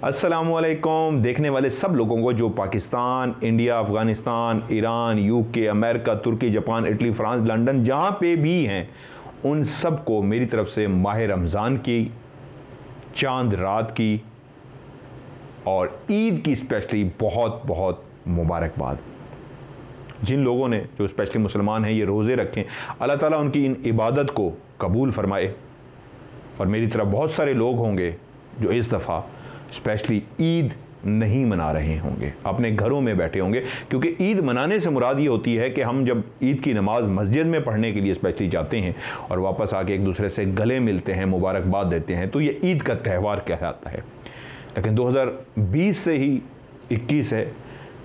अस्सलामुअलैकुम देखने वाले सब लोगों को जो Pakistan, India, Afghanistan, Iran, UK, America, Turkey, Japan, Italy, France, London जहाँ पे भी हैं उन सब को मेरी तरफ से माह रमज़ान की, चांद रात की और ईद की स्पेशली बहुत बहुत मुबारकबाद। जिन लोगों ने जो स्पेशली मुसलमान हैं ये रोज़े रखें, अल्लाह ताला उनकी इन इबादत को कबूल फरमाए। और मेरी तरफ बहुत सारे लोग होंगे जो इस दफ़ा स्पेशली ईद नहीं मना रहे होंगे, अपने घरों में बैठे होंगे, क्योंकि ईद मनाने से मुराद ये होती है कि हम जब ईद की नमाज़ मस्जिद में पढ़ने के लिए स्पेशली जाते हैं और वापस आके एक दूसरे से गले मिलते हैं, मुबारकबाद देते हैं, तो ये ईद का त्यौहार कहलाता है। लेकिन 2020 से ही 21 है,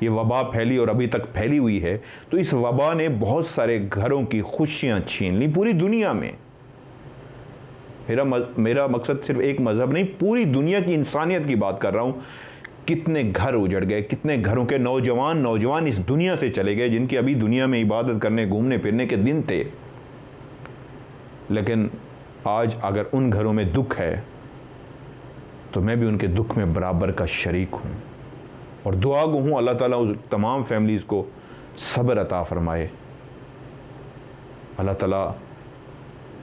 ये वबा फैली और अभी तक फैली हुई है, तो इस वबा ने बहुत सारे घरों की खुशियाँ छीन ली पूरी दुनिया में। मेरा मकसद सिर्फ एक मज़हब नहीं, पूरी दुनिया की इंसानियत की बात कर रहा हूँ। कितने घर उजड़ गए, कितने घरों के नौजवान इस दुनिया से चले गए जिनकी अभी दुनिया में इबादत करने, घूमने फिरने के दिन थे। लेकिन आज अगर उन घरों में दुख है तो मैं भी उनके दुख में बराबर का शरीक हूँ और दुआ गो हूँ अल्लाह ताला उस तमाम फैमिलीज़ को सब्र अता फरमाए, अल्लाह ताला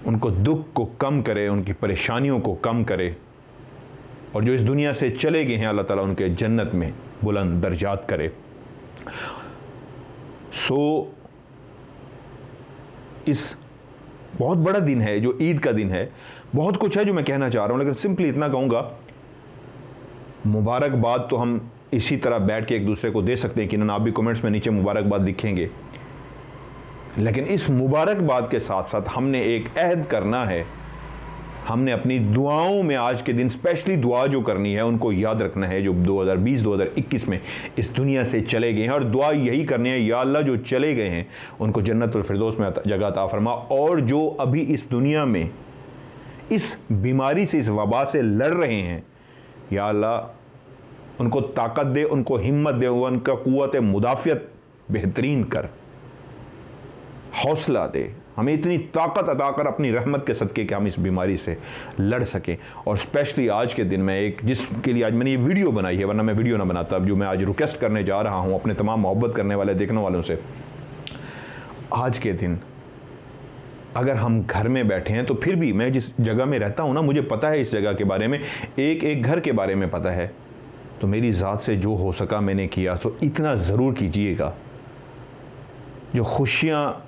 उनको दुख को कम करे, उनकी परेशानियों को कम करे, और जो इस दुनिया से चले गए हैं अल्लाह ताला उनके जन्नत में बुलंद दर्जात करे। इस बहुत बड़ा दिन है जो ईद का दिन है। बहुत कुछ है जो मैं कहना चाह रहा हूँ, लेकिन सिंपली इतना कहूँगा, मुबारकबाद तो हम इसी तरह बैठ के एक दूसरे को दे सकते हैं कि ना, आप भी कमेंट्स में नीचे मुबारकबाद लिखेंगे, लेकिन इस मुबारकबाद के साथ साथ हमने एक अहद करना है। हमने अपनी दुआओं में आज के दिन स्पेशली दुआ जो करनी है उनको याद रखना है, जो 2020-2021 में इस दुनिया से चले गए हैं, और दुआ यही करनी है, या अल्लाह जो चले गए हैं उनको जन्नतुल फिरदौस में जगह अता फरमा, और जो अभी इस दुनिया में इस बीमारी से, इस वबा से लड़ रहे हैं, या अल्लाह उनको ताकत दे, उनको हिम्मत दे, उनका क़ुव्वत मुदाफ़ियत बेहतरीन कर, हौसला दे, हमें इतनी ताकत अता कर अपनी रहमत के सदक़े कि हम इस बीमारी से लड़ सकें। और स्पेशली आज के दिन में एक जिसके लिए आज मैंने ये वीडियो बनाई है, वरना मैं वीडियो ना बनाता, जो मैं आज रिक्वेस्ट करने जा रहा हूँ अपने तमाम मोहब्बत करने वाले देखने वालों से, आज के दिन अगर हम घर में बैठे हैं, तो फिर भी मैं जिस जगह में रहता हूँ ना, मुझे पता है इस जगह के बारे में, एक एक घर के बारे में पता है, तो मेरी ज़ात से जो हो सका मैंने किया। तो इतना ज़रूर कीजिएगा, जो खुशियाँ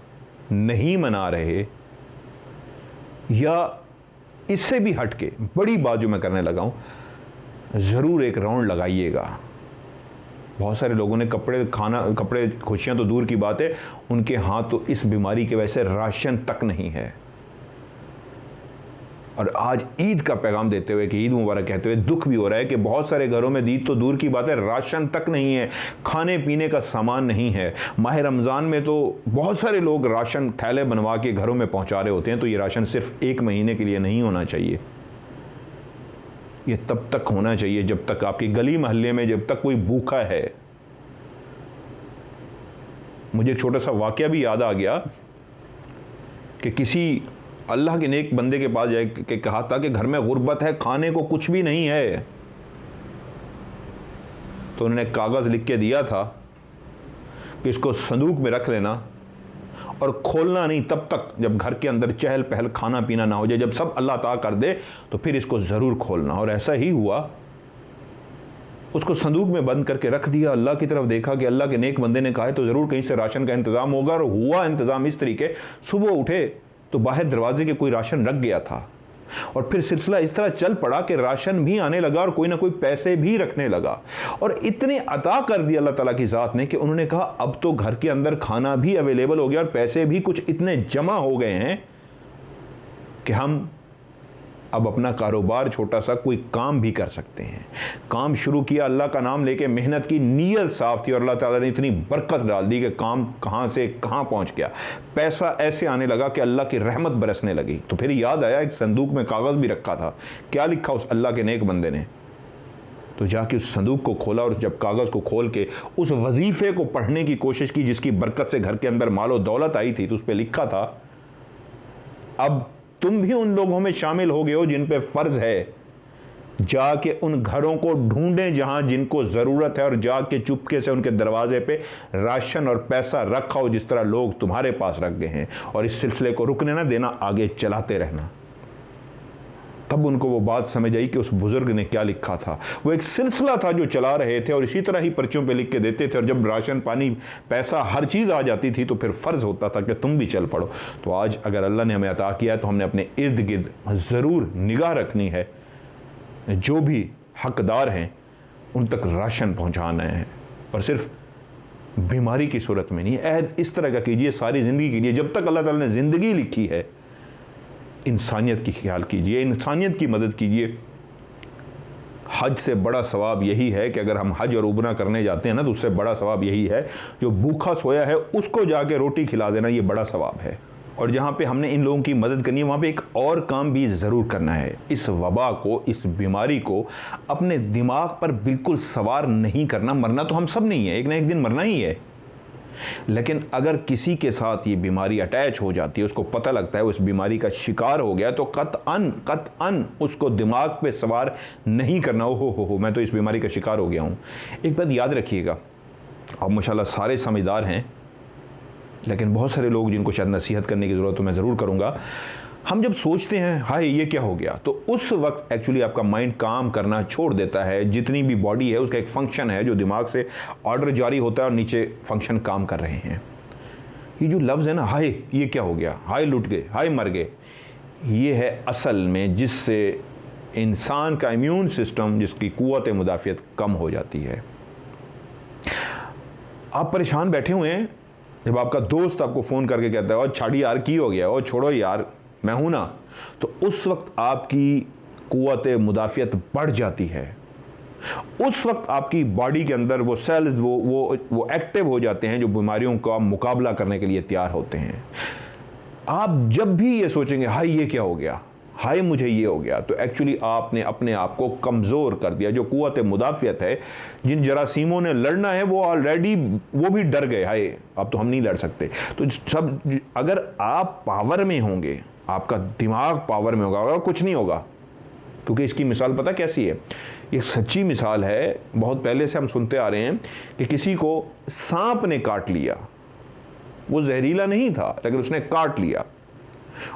नहीं मना रहे, या इससे भी हट के बड़ी बात जो मैं करने लगा हूँ, ज़रूर एक राउंड लगाइएगा। बहुत सारे लोगों ने कपड़े खुशियाँ तो दूर की बात है, उनके हाथ तो इस बीमारी की वजह से राशन तक नहीं है। और आज ईद का पैगाम देते हुए कि ईद मुबारक कहते हुए दुख भी हो रहा है कि बहुत सारे घरों में ईद तो दूर की बात है, राशन तक नहीं है, खाने पीने का सामान नहीं है। माह रमज़ान में तो बहुत सारे लोग राशन थैले बनवा के घरों में पहुंचा रहे होते हैं, तो ये राशन सिर्फ एक महीने के लिए नहीं होना चाहिए। ये तब तक होना चाहिए जब तक आपकी गली मोहल्ले में जब तक कोई भूखा है। मुझे एक छोटा सा वाकया भी याद आ गया कि किसी अल्लाह के नेक बंदे के पास जाए के कहा था कि घर में गुर्बत है, खाने को कुछ भी नहीं है, तो उन्होंने कागज़ लिख के दिया था कि इसको संदूक में रख लेना और खोलना नहीं तब तक जब घर के अंदर चहल पहल खाना पीना ना हो जाए, जब सब अल्लाह ताला कर दे तो फिर इसको ज़रूर खोलना। और ऐसा ही हुआ, उसको संदूक में बंद करके रख दिया। अल्लाह की तरफ देखा कि अल्लाह के नेक बंदे ने कहा है तो ज़रूर कहीं से राशन का इंतज़ाम होगा, और हुआ इंतज़ाम इस तरीके, सुबह उठे तो बाहर दरवाजे के कोई राशन रख गया था, और फिर सिलसिला इस तरह चल पड़ा कि राशन भी आने लगा और कोई ना कोई पैसे भी रखने लगा, और इतने अता कर दिया अल्लाह ताला की ज़ात ने कि उन्होंने कहा अब तो घर के अंदर खाना भी अवेलेबल हो गया और पैसे भी कुछ इतने जमा हो गए हैं कि हम अब अपना कारोबार छोटा सा कोई काम भी कर सकते हैं। काम शुरू किया, अल्लाह का नाम लेके मेहनत की, नीयत साफ थी, और अल्लाह ताला ने इतनी बरकत डाल दी कि काम कहाँ से कहाँ पहुँच गया, पैसा ऐसे आने लगा कि अल्लाह की रहमत बरसने लगी। तो फिर याद आया एक संदूक में कागज़ भी रखा था, क्या लिखा उस अल्लाह के नेक बंदे ने, तो जाके उस संदूक को खोला और जब कागज़ को खोल के उस वजीफ़े को पढ़ने की कोशिश की जिसकी बरकत से घर के अंदर मालो दौलत आई थी, तो उस पर लिखा था, अब तुम भी उन लोगों में शामिल हो गए हो जिन पे फ़र्ज़ है जाके उन घरों को ढूंढें जहां जिनको ज़रूरत है, और जाके चुपके से उनके दरवाजे पे राशन और पैसा रखा हो जिस तरह लोग तुम्हारे पास रख गए हैं, और इस सिलसिले को रुकने ना देना, आगे चलाते रहना। तब उनको वो बात समझ आई कि उस बुजुर्ग ने क्या लिखा था। वो एक सिलसिला था जो चला रहे थे और इसी तरह ही पर्चों पे लिख के देते थे, और जब राशन पानी पैसा हर चीज़ आ जाती थी तो फिर फ़र्ज़ होता था कि तुम भी चल पड़ो। तो आज अगर अल्लाह ने हमें अता किया है तो हमने अपने इर्द गिर्द ज़रूर निगाह रखनी है, जो भी हकदार हैं उन तक राशन पहुँचाना है, और सिर्फ बीमारी की सूरत में नहीं। अहद इस तरह का कीजिए सारी ज़िंदगी के लिए, जब तक अल्लाह ताला ने ज़िंदगी लिखी है इंसानियत की ख्याल कीजिए, इंसानियत की मदद कीजिए। हज से बड़ा सवाब यही है कि अगर हम हज और उमरा करने जाते हैं ना, तो उससे बड़ा सवाब यही है, जो भूखा सोया है उसको जाके रोटी खिला देना, ये बड़ा सवाब है। और जहाँ पे हमने इन लोगों की मदद करनी है, वहाँ पे एक और काम भी ज़रूर करना है। इस वबा को, इस बीमारी को अपने दिमाग पर बिल्कुल सवार नहीं करना। मरना तो हम सब नहीं है, एक ना एक दिन मरना ही है, लेकिन अगर किसी के साथ ये बीमारी अटैच हो जाती है, उसको पता लगता है वो इस बीमारी का शिकार हो गया, तो कतअन उसको दिमाग पे सवार नहीं करना, हो मैं तो इस बीमारी का शिकार हो गया हूँ। एक बात याद रखिएगा, आप माशाल्लाह सारे समझदार हैं, लेकिन बहुत सारे लोग जिनको शायद नसीहत करने की ज़रूरत, तो मैं ज़रूर करूँगा। हम जब सोचते हैं हाय ये क्या हो गया, तो उस वक्त एक्चुअली आपका माइंड काम करना छोड़ देता है। जितनी भी बॉडी है उसका एक फंक्शन है जो दिमाग से ऑर्डर जारी होता है और नीचे फंक्शन काम कर रहे हैं। ये जो लफ्ज़ है ना, हाय ये क्या हो गया, हाय लुट गए, हाय मर गए, ये है असल में जिससे इंसान का इम्यून सिस्टम, जिसकी कुव्वत मुदाफ़ियत कम हो जाती है। आप परेशान बैठे हुए हैं, जब आपका दोस्त आपको फ़ोन करके कहता है और छाड़ी यार की हो गया, और छोड़ो यार मैं हूं ना, तो उस वक्त आपकी कुव्वत मुदाफ़ियत बढ़ जाती है। उस वक्त आपकी बॉडी के अंदर वो सेल्स वो एक्टिव हो जाते हैं जो बीमारियों का मुकाबला करने के लिए तैयार होते हैं। आप जब भी ये सोचेंगे हाय ये क्या हो गया, हाय मुझे ये हो गया, तो एक्चुअली आपने अपने आप को कमज़ोर कर दिया। जो कुव्वत मुदाफ़ियत है, जिन जरासीमों ने लड़ना है वो ऑलरेडी वो भी डर गए, हाय अब तो हम नहीं लड़ सकते। तो सब, अगर आप पावर में होंगे, आपका दिमाग पावर में होगा, कुछ नहीं होगा। क्योंकि इसकी मिसाल पता कैसी है, ये सच्ची मिसाल है, बहुत पहले से हम सुनते आ रहे हैं कि किसी को सांप ने काट लिया, वो जहरीला नहीं था लेकिन उसने काट लिया,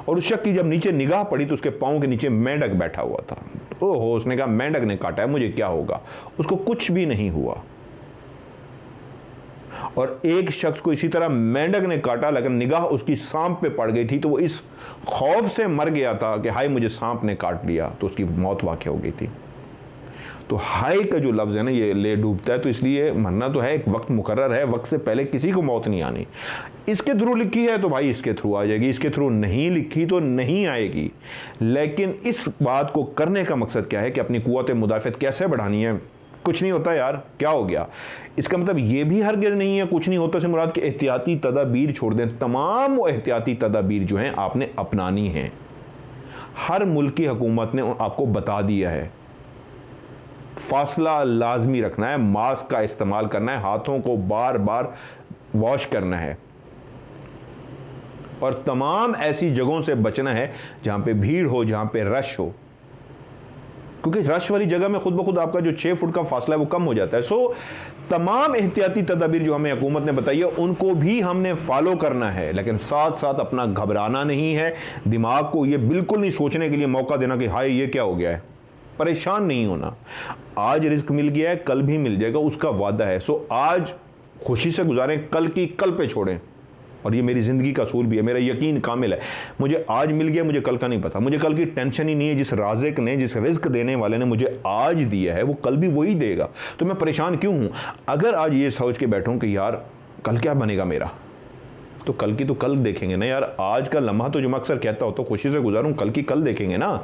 और उस शख्स की जब नीचे निगाह पड़ी तो उसके पाँव के नीचे मेंढक बैठा हुआ था। ओहो, उसने कहा मेंढक ने काटा है, मुझे क्या होगा। उसको कुछ भी नहीं हुआ। और एक शख्स को इसी तरह मेंढक ने काटा, लेकिन निगाह उसकी सांप पे पड़ गई थी, तो वो इस खौफ से मर गया था कि हाय मुझे सांप ने काट लिया, तो उसकी मौत वाक़ हो गई थी। तो हाय का जो लफ्ज़ है ना, ये ले डूबता है, तो इसलिए मरना तो है, एक वक्त मुकर्रर है, वक्त से पहले किसी को मौत नहीं आनी। इसके थ्रू लिखी है तो भाई इसके थ्रू आ जाएगी, इसके थ्रू नहीं लिखी तो नहीं आएगी। लेकिन इस बात को करने का मकसद क्या है कि अपनी कुव्वत मुदाफ़ियत कैसे बढ़ानी है। कुछ नहीं होता यार, क्या हो गया, इसका मतलब ये भी हरगिज़ नहीं है कुछ नहीं होता से मुराद के एहतियाती तदाबीर छोड़ दें। तमाम वो एहतियाती तदाबीर जो हैं आपने अपनानी हैं। हर मुल्क की हुकूमत ने आपको बता दिया है, फासला लाजमी रखना है, मास्क का इस्तेमाल करना है, हाथों को बार बार वॉश करना है, और तमाम ऐसी जगहों से बचना है जहां पे भीड़ हो, जहां पे रश हो, क्योंकि रश वाली जगह में खुद ब खुद आपका जो 6 फुट का फासला है वो कम हो जाता है। सो तमाम एहतियाती तदाबीर जो हमें हुकूमत ने बताई है उनको भी हमने फॉलो करना है, लेकिन साथ साथ अपना घबराना नहीं है। दिमाग को ये बिल्कुल नहीं सोचने के लिए मौका देना कि हाय ये क्या हो गया है। परेशान नहीं होना, आज रिस्क मिल गया है कल भी मिल जाएगा, उसका वादा है। सो आज खुशी से गुजारें, कल की कल पे छोड़ें। और ये मेरी ज़िंदगी का असूल भी है, मेरा यकीन कामिल है। मुझे आज मिल गया, मुझे कल का नहीं पता, मुझे कल की टेंशन ही नहीं है। जिस राज़िक ने, जिस रिस्क देने वाले ने मुझे आज दिया है वो कल भी वही देगा, तो मैं परेशान क्यों हूँ। अगर आज ये सोच के बैठूँ कि यार कल क्या बनेगा मेरा, तो कल की तो कल देखेंगे ना यार। आज का लम्हा तो जो मैं अक्सर कहता हूँ तो खुशी से गुजारूँ, कल की कल देखेंगे ना।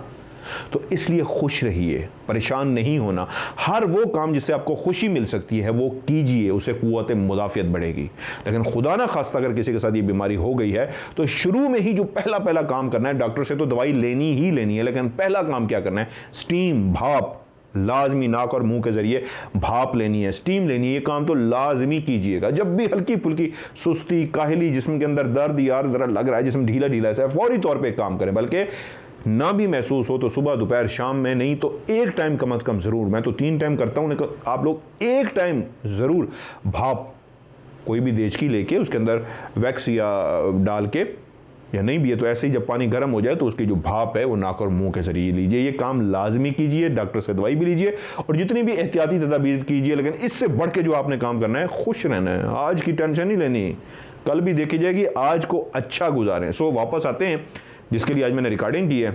तो इसलिए खुश रहिए, परेशान नहीं होना। हर वो काम जिससे आपको खुशी मिल सकती है वो कीजिए, उससे कुव्वत मुदाफ़ियत बढ़ेगी। लेकिन खुदा ना खास्ता अगर किसी के साथ ये बीमारी हो गई है तो शुरू में ही जो पहला काम करना है, डॉक्टर से तो दवाई लेनी ही लेनी है, लेकिन पहला काम क्या करना है, स्टीम, भाप लाजमी, नाक और मुंह के जरिए भाप लेनी है, स्टीम लेनी है। ये काम तो लाजमी कीजिएगा। जब भी हल्की फुल्की सुस्ती, काहली, जिस्म के अंदर दर्द, यार ज़रा लग रहा है जिस्म ढीला ढीला सा है, फौरी तौर पे काम करें। बल्कि ना भी महसूस हो तो सुबह दोपहर शाम में, नहीं तो एक टाइम कम से कम ज़रूर, मैं तो 3 टाइम करता हूँ, लेकिन आप लोग एक टाइम ज़रूर भाप कोई भी देचकी लेके उसके अंदर वैक्स या डाल के, या नहीं भी है तो ऐसे ही जब पानी गर्म हो जाए तो उसकी जो भाप है वो नाक और मुंह के जरिए लीजिए। ये काम लाजमी कीजिए, डॉक्टर से दवाई भी लीजिए और जितनी भी एहतियाती तदाबीर कीजिए, लेकिन इससे बढ़ के जो आपने काम करना है, खुश रहना है। आज की टेंशन नहीं लेनी, कल भी देखी जाएगी, आज को अच्छा गुजारें। सो वापस आते हैं जिसके लिए आज मैंने रिकॉर्डिंग की है।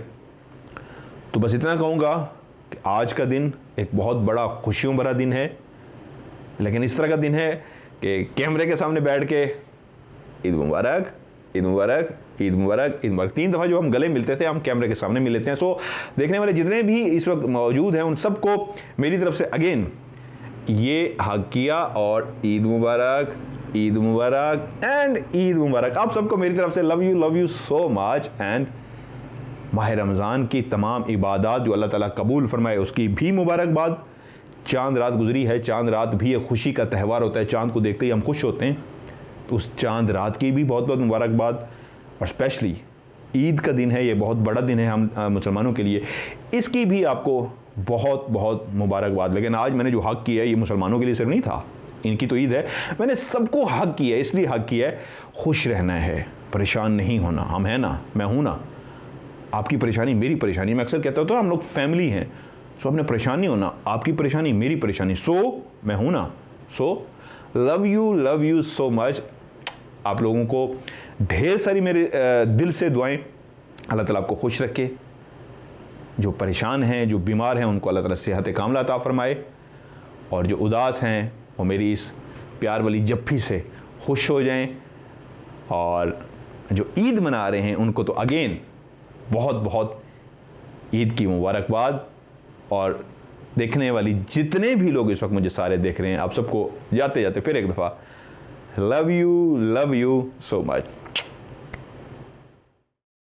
तो बस इतना कहूँगा कि आज का दिन एक बहुत बड़ा खुशियों भरा दिन है, लेकिन इस तरह का दिन है कि कैमरे के सामने बैठ के ईद मुबारक, ईद मुबारक, ईद मुबारक, ईद मुबारक 3 दफ़ा जो हम गले मिलते थे, हम कैमरे के सामने मिल लेते हैं। सो देखने वाले जितने भी इस वक्त मौजूद हैं उन सबको मेरी तरफ से अगेन ये हक किया और ईद मुबारक, ईद मुबारक एंड ईद मुबारक। आप सबको मेरी तरफ से love you so much. And माह रमज़ान की तमाम इबादत जो अल्लाह ताला कबूल फरमाए उसकी भी मुबारकबाद। चांद रात गुजरी है, चांद रात भी एक खुशी का त्यौहार होता है, चांद को देखते ही हम खुश होते हैं, तो उस चांद रात की भी बहुत बहुत मुबारकबाद। और स्पेशली ईद का दिन है, ये बहुत बड़ा दिन है हम मुसलमानों के लिए, इसकी भी आपको बहुत बहुत मुबारकबाद। लेकिन आज मैंने जो हक किया है ये मुसलमानों के लिए सिर्फ नहीं था, इनकी तो ईद है, मैंने सबको हक किया है, इसलिए हक किया है खुश रहना है, परेशान नहीं होना। हम हैं ना, मैं हूँ ना, आपकी परेशानी मेरी परेशानी। मैं अक्सर कहता हूँ तो हम लोग फैमिली हैं, सो आपने परेशान नहीं होना, आपकी परेशानी मेरी परेशानी, सो मैं हूँ ना। So love you so much. आप लोगों को ढेर सारी मेरे दिल से दुआएं, अल्लाह ताला आपको खुश रखे, जो परेशान हैं, जो बीमार हैं, उनको अल्लाह ताला सेहत कामला अता फरमाए, और जो उदास हैं वो मेरी इस प्यार वाली जप्फी से खुश हो जाएं, और जो ईद मना रहे हैं उनको तो अगेन बहुत बहुत ईद की मुबारकबाद। और देखने वाली जितने भी लोग इस वक्त मुझे सारे देख रहे हैं, आप सबको जाते जाते फिर एक दफ़ा लव यू सो मच।